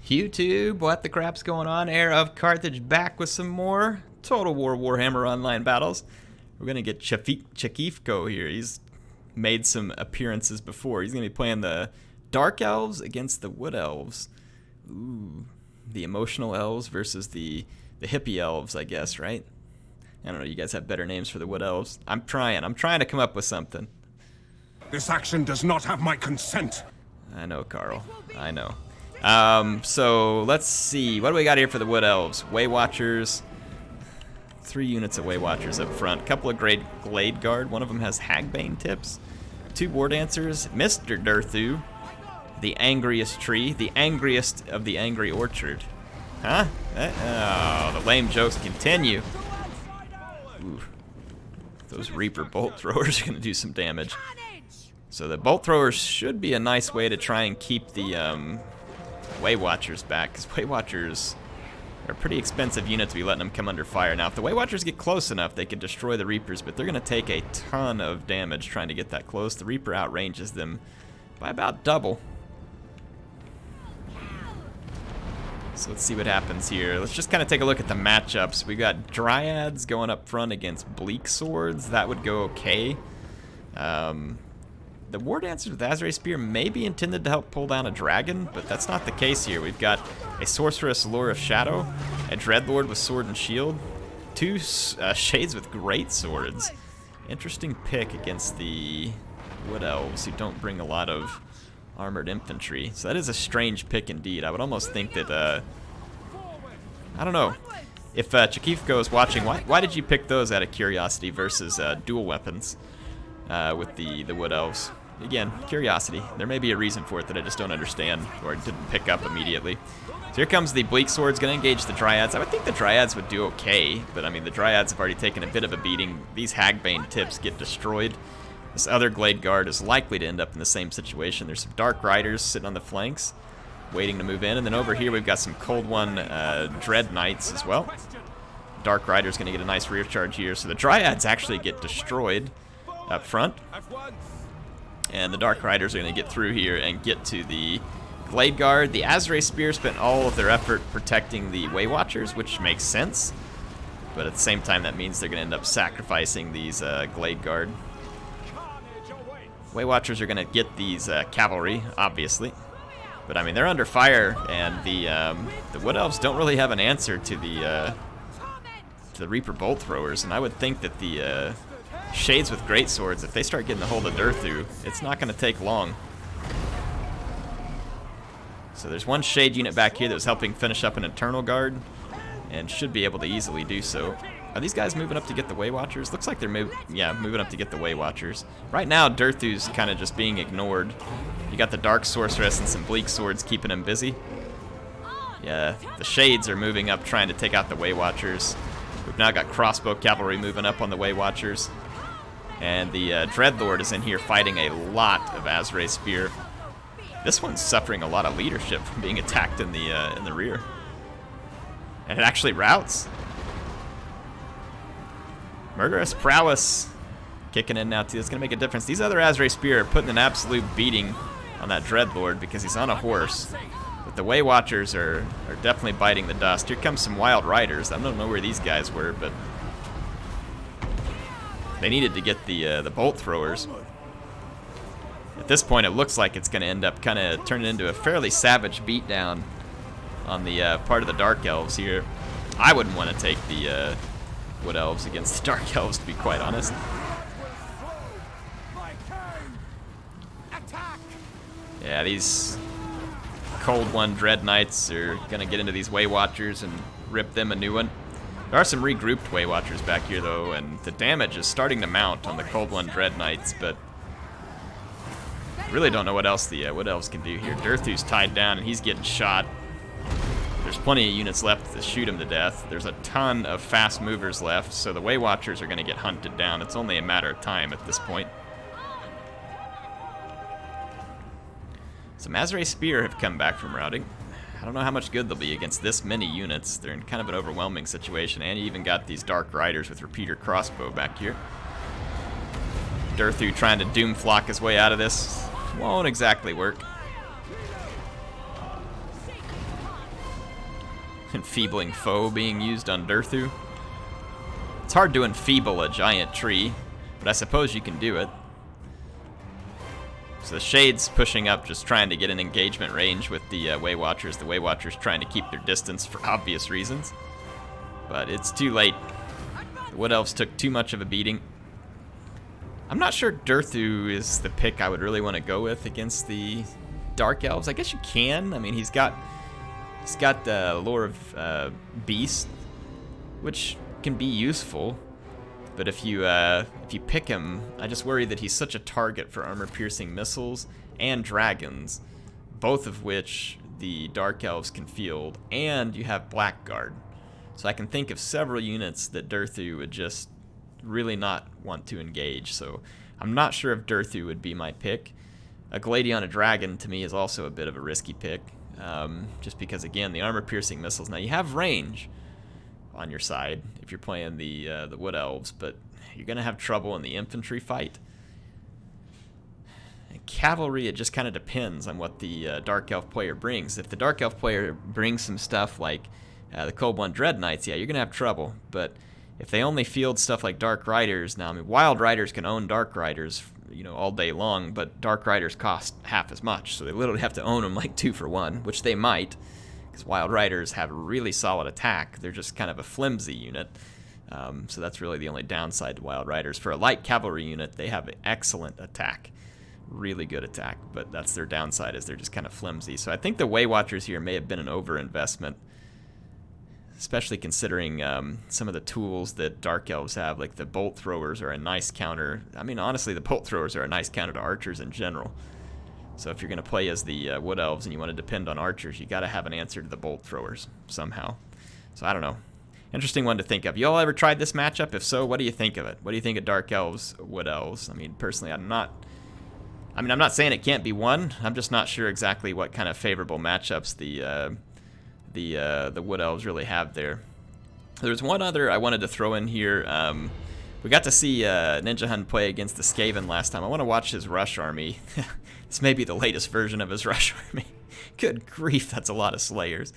YouTube, what the crap's going on? HeirofCarthage back with some more Total War Warhammer Online battles. We're going to get Chakifko here. He's made some appearances before. He's going to be playing the Dark Elves against the Wood Elves. Ooh, the emotional elves versus the hippie elves, I guess, right? I don't know, you guys have better names for the Wood Elves. I'm trying to come up with something. This action does not have my consent. I know, Carl. I know. So let's see. What do we got here for the Wood Elves? Way Watchers. 3 units of Way Watchers up front. A couple of Glade Guard. One of them has Hagbane tips. 2 War Dancers. Mr. Durthu. The angriest tree. The angriest of the angry orchard. Huh? Oh, the lame jokes continue. Ooh. Those Reaper bolt throwers are going to do some damage. So the bolt throwers should be a nice way to try and keep the Way Watchers back, because Way Watchers are a pretty expensive unit to be letting them come under fire. Now, if the Way Watchers get close enough, they can destroy the Reapers, but they're going to take a ton of damage trying to get that close. The Reaper outranges them by about double. So let's see what happens here. Let's just kind of take a look at the matchups. We got Dryads going up front against Bleak Swords. That would go okay. The War Dancers with Azrae Spear may be intended to help pull down a dragon, but that's not the case here. We've got a Sorceress Lure of Shadow, a Dreadlord with Sword and Shield, 2 Shades with Great Swords. Interesting pick against the Wood Elves, who don't bring a lot of armored infantry. So that is a strange pick indeed. I would almost think that, I don't know. If Chakifko is watching, why did you pick those out of curiosity versus dual weapons? With the Wood Elves. Again, curiosity. There may be a reason for it that I just don't understand or didn't pick up immediately. So here comes the Bleak Swords, going to engage the Dryads. I would think the Dryads would do okay, but I mean, the Dryads have already taken a bit of a beating. These Hagbane tips get destroyed. This other Glade Guard is likely to end up in the same situation. There's some Dark Riders sitting on the flanks, waiting to move in, and then over here we've got some Cold One Dread Knights as well. Dark Rider's going to get a nice rear charge here, so the Dryads actually get destroyed up front, and the Dark Riders are going to get through here and get to the Glade Guard. The Azrae Spear spent all of their effort protecting the Way Watchers, which makes sense, but at the same time that means they're going to end up sacrificing these Glade Guard. Way Watchers are going to get these cavalry, obviously, but I mean, they're under fire, and the Wood Elves don't really have an answer to the Reaper bolt throwers, and I would think that the Shades with Great Swords, if they start getting a hold of Durthu, it's not going to take long. So there's one Shade unit back here that was helping finish up an Eternal Guard, and should be able to easily do so. Are these guys moving up to get the Way Watchers? Looks like they're moving up to get the Way Watchers. Right now, Durthu's kind of just being ignored. You got the Dark Sorceress and some Bleak Swords keeping him busy. Yeah, the Shades are moving up trying to take out the Way Watchers. We've now got Crossbow Cavalry moving up on the Way Watchers. And the Dreadlord is in here fighting a lot of Azrae Spear. This one's suffering a lot of leadership from being attacked in the rear. And it actually routs. Murderous Prowess kicking in now too. It's going to make a difference. These other Azrae Spear are putting an absolute beating on that Dreadlord because he's on a horse. But the Way Watchers are definitely biting the dust. Here comes some Wild Riders. I don't know where these guys were, but they needed to get the bolt throwers. At this point, it looks like it's going to end up kind of turning into a fairly savage beatdown on the part of the Dark Elves here. I wouldn't want to take the Wood Elves against the Dark Elves, to be quite honest. Yeah, these Cold One Dread Knights are going to get into these Way Watchers and rip them a new one. There are some regrouped Way Watchers back here, though, and the damage is starting to mount on the Cold One Dread Knights, but really don't know what else the Wood Elves can do here. Durthu's tied down, and he's getting shot. There's plenty of units left to shoot him to death. There's a ton of fast movers left, so the Way Watchers are going to get hunted down. It's only a matter of time at this point. Some Azrae Spear have come back from routing. I don't know how much good they'll be against this many units. They're in kind of an overwhelming situation, and you even got these Dark Riders with Repeater Crossbow back here. Durthu trying to doom flock his way out of this. Won't exactly work. enfeebling foe being used on Durthu. It's hard to enfeeble a giant tree, but I suppose you can do it. So the Shade's pushing up, just trying to get an engagement range with the Way Watchers. The Way Watchers trying to keep their distance for obvious reasons. But it's too late. The Wood Elves took too much of a beating. I'm not sure Durthu is the pick I would really want to go with against the Dark Elves. I guess you can. I mean, he's got the Lure of Beast, which can be useful. But if you pick him, I just worry that he's such a target for armor-piercing missiles and dragons, both of which the Dark Elves can field, and you have Blackguard. So I can think of several units that Durthu would just really not want to engage. So I'm not sure if Durthu would be my pick. A Gladion, a Dragon, to me is also a bit of a risky pick, just because, again, the armor-piercing missiles. Now, you have range on your side if you're playing the Wood Elves, but you're going to have trouble in the infantry fight. And cavalry, it just kind of depends on what the Dark Elf player brings. If the Dark Elf player brings some stuff like the Cold One Dread Knights, yeah, you're going to have trouble. But if they only field stuff like Dark Riders, now, I mean, Wild Riders can own Dark Riders, you know, all day long, but Dark Riders cost half as much, so they literally have to own them like 2 for 1, which they might, because Wild Riders have really solid attack. They're just kind of a flimsy unit, so that's really the only downside to Wild Riders. For a light cavalry unit, they have excellent attack, really good attack, but that's their downside, is they're just kind of flimsy. So I think the Way Watchers here may have been an overinvestment, especially considering some of the tools that Dark Elves have, like the Bolt Throwers are a nice counter. I mean, honestly, the Bolt Throwers are a nice counter to Archers in general. So if you're going to play as the Wood Elves and you want to depend on Archers, you got to have an answer to the Bolt Throwers somehow. So I don't know. Interesting one to think of. You all ever tried this matchup? If so, what do you think of it? What do you think of Dark Elves, Wood Elves? I mean, personally, I'm not saying it can't be won. I'm just not sure exactly what kind of favorable matchups the Wood Elves really have there. There's one other I wanted to throw in here. We got to see Ninja Hun play against the Skaven last time. I want to watch his Rush Army. This may be the latest version of his Rush Army. Good grief, that's a lot of Slayers.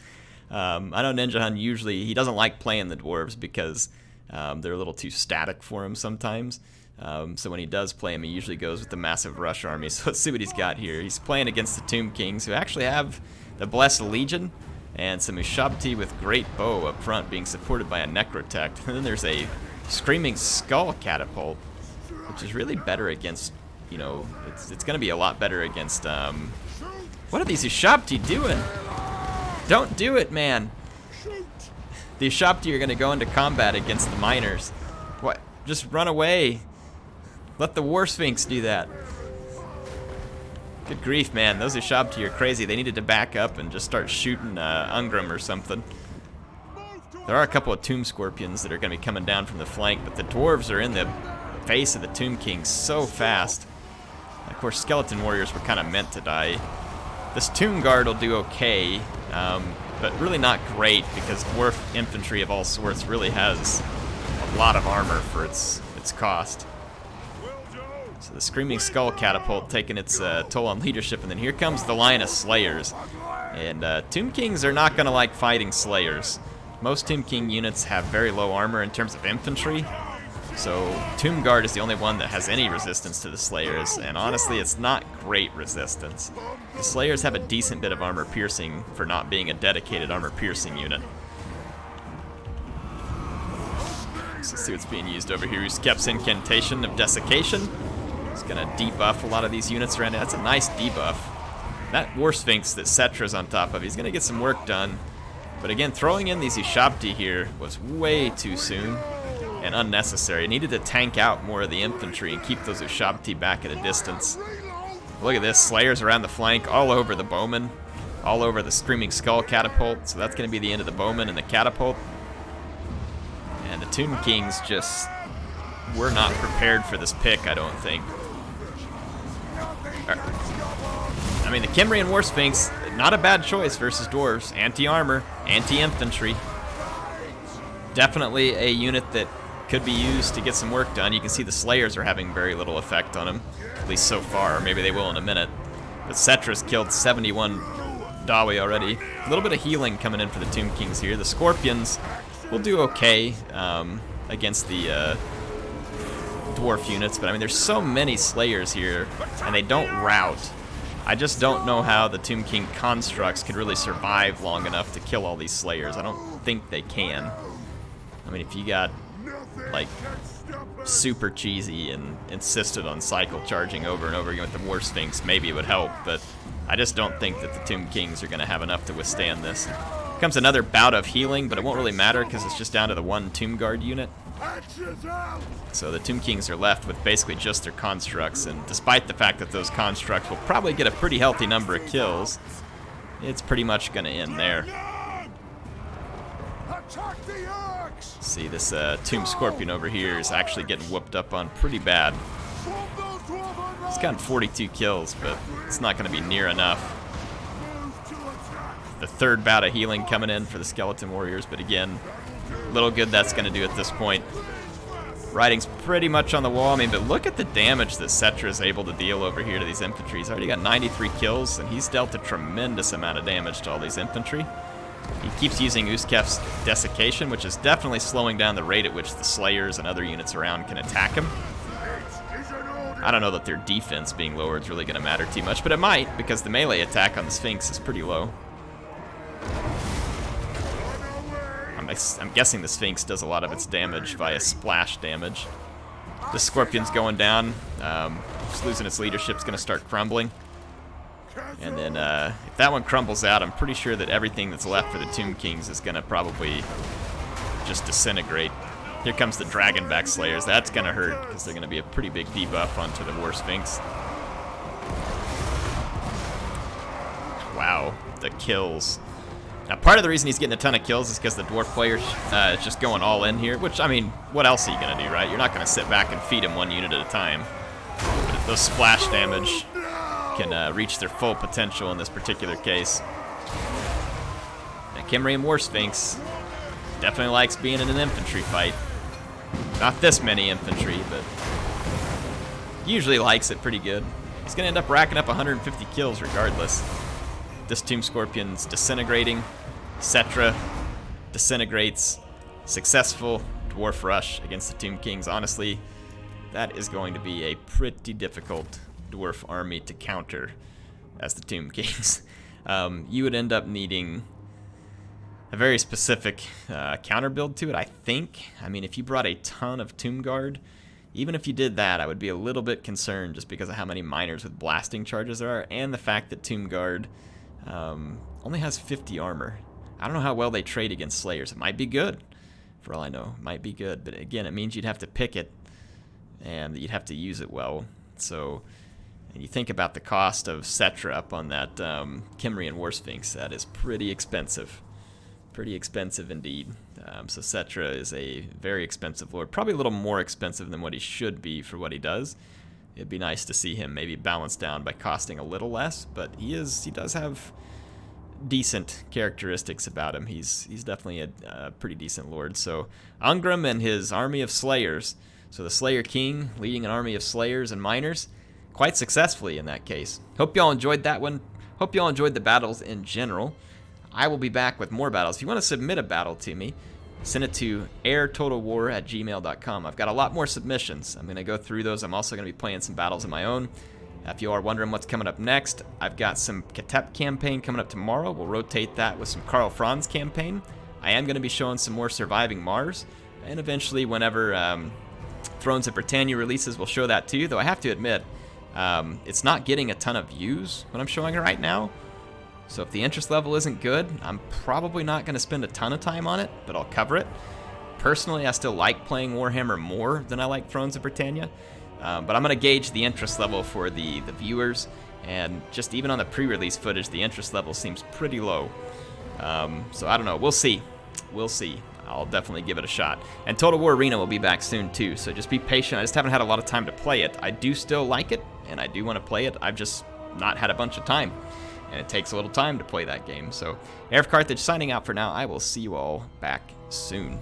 I know Ninja Hun usually, he doesn't like playing the Dwarves because they're a little too static for him sometimes. So when he does play him, he usually goes with the massive Rush Army. So let's see what he's got here. He's playing against the Tomb Kings, who actually have the Blessed Legion, and some Ushabti with Great Bow up front being supported by a Necrotect. And then there's a Screaming Skull Catapult, which is really better against, you know, it's going to be a lot better against, what are these Ushabti doing? Don't do it, man. The Ushabti are going to go into combat against the Miners. What? Just run away. Let the War Sphinx do that. Good grief, man. Those Ushabti are crazy. They needed to back up and just start shooting Ungrim or something. There are a couple of Tomb Scorpions that are going to be coming down from the flank, but the Dwarves are in the face of the Tomb Kings so fast. Of course, Skeleton Warriors were kind of meant to die. This Tomb Guard will do okay, but really not great, because Dwarf infantry of all sorts really has a lot of armor for its cost. So the Screaming Skull Catapult taking its toll on leadership, and then here comes the line of Slayers. And Tomb Kings are not going to like fighting Slayers. Most Tomb King units have very low armor in terms of infantry, so Tomb Guard is the only one that has any resistance to the Slayers, and honestly, it's not great resistance. The Slayers have a decent bit of armor piercing for not being a dedicated armor piercing unit. So let's see what's being used over here. Uskep's Incantation of Desiccation. It's going to debuff a lot of these units around it. That's a nice debuff. That War Sphinx that Cetra's on top of, he's going to get some work done. But again, throwing in these Ushabti here was way too soon and unnecessary. Needed to tank out more of the infantry and keep those Ushabti back at a distance. Look at this, Slayers around the flank, all over the Bowman, all over the Screaming Skull Catapult. So that's going to be the end of the Bowman and the Catapult. And the Tomb Kings just were not prepared for this pick, I don't think. I mean, the Kimrian War Sphinx, not a bad choice versus Dwarves. Anti-armor, anti-infantry. Definitely a unit that could be used to get some work done. You can see the Slayers are having very little effect on him, at least so far. Maybe they will in a minute. But Cetra's killed 71 Dawi already. A little bit of healing coming in for the Tomb Kings here. The Scorpions will do okay against the dwarf units, but I mean, there's so many Slayers here, and they don't rout. I just don't know how the Tomb King constructs could really survive long enough to kill all these Slayers. I don't think they can. I mean, if you got, like, super cheesy and insisted on cycle charging over and over again with the War Sphinx, maybe it would help, but I just don't think that the Tomb Kings are going to have enough to withstand this. Comes another bout of healing, but it won't really matter because it's just down to the one Tomb Guard unit. So the Tomb Kings are left with basically just their constructs, and despite the fact that those constructs will probably get a pretty healthy number of kills, it's pretty much going to end there. See, this Tomb Scorpion over here is actually getting whooped up on pretty bad. He's gotten 42 kills, but it's not going to be near enough. The third bout of healing coming in for the Skeleton Warriors, but again, little good that's going to do at this point. Writing's pretty much on the wall. I mean, but look at the damage that Cetra is able to deal over here to these infantry. He's already got 93 kills, and he's dealt a tremendous amount of damage to all these infantry. He keeps using Uskef's Desiccation, which is definitely slowing down the rate at which the Slayers and other units around can attack him. I don't know that their defense being lowered is really going to matter too much, but it might, because the melee attack on the Sphinx is pretty low. I'm guessing the Sphinx does a lot of its damage via splash damage. The Scorpion's going down. It's losing its leadership. It's going to start crumbling. And then if that one crumbles out, I'm pretty sure that everything that's left for the Tomb Kings is going to probably just disintegrate. Here comes the Dragonback Slayers. That's going to hurt because they're going to be a pretty big debuff onto the War Sphinx. Wow, the kills. Now, part of the reason he's getting a ton of kills is because the Dwarf player is just going all in here, which, I mean, what else are you going to do, right? You're not going to sit back and feed him one unit at a time. But if those splash damage can reach their full potential in this particular case. Now, Kimrian War Sphinx definitely likes being in an infantry fight. Not this many infantry, but usually likes it pretty good. He's going to end up racking up 150 kills regardless. This Tomb Scorpion's disintegrating. Cetra disintegrates. Successful Dwarf Rush against the Tomb Kings. Honestly, that is going to be a pretty difficult Dwarf army to counter as the Tomb Kings. You would end up needing a very specific counter build to it, I think. I mean, if you brought a ton of Tomb Guard, even if you did that, I would be a little bit concerned just because of how many miners with blasting charges there are, and the fact that Tomb Guard only has 50 armor. I don't know how well they trade against Slayers. It might be good, for all I know. It might be good, but again, it means you'd have to pick it, and you'd have to use it well. So, and you think about the cost of Cetra up on that Kimrian War Sphinx, that is pretty expensive. Pretty expensive indeed. So Cetra is a very expensive lord, probably a little more expensive than what he should be for what he does. It'd be nice to see him maybe balanced down by costing a little less, but he does have decent characteristics about him. He's definitely a pretty decent lord. So Ungrim and his army of Slayers, so the Slayer King leading an army of Slayers and Miners, quite successfully in that case. Hope y'all enjoyed that one. Hope y'all enjoyed the battles in general. I will be back with more battles. If you want to submit a battle to me, send it to airtotalwar@gmail.com. I've got a lot more submissions. I'm going to go through those. I'm also going to be playing some battles of my own. If you are wondering what's coming up next, I've got some Katep campaign coming up tomorrow. We'll rotate that with some Karl Franz campaign. I am going to be showing some more Surviving Mars. And eventually, whenever Thrones of Britannia releases, we'll show that too. Though I have to admit, it's not getting a ton of views when I'm showing it right now. So if the interest level isn't good, I'm probably not going to spend a ton of time on it, but I'll cover it. Personally, I still like playing Warhammer more than I like Thrones of Britannia, but I'm going to gauge the interest level for the viewers, and just even on the pre-release footage, the interest level seems pretty low. So I don't know. We'll see. We'll see. I'll definitely give it a shot. And Total War Arena will be back soon too, so just be patient. I just haven't had a lot of time to play it. I do still like it, and I do want to play it. I've just not had a bunch of time. And it takes a little time to play that game. So, HeirofCarthage signing out for now. I will see you all back soon.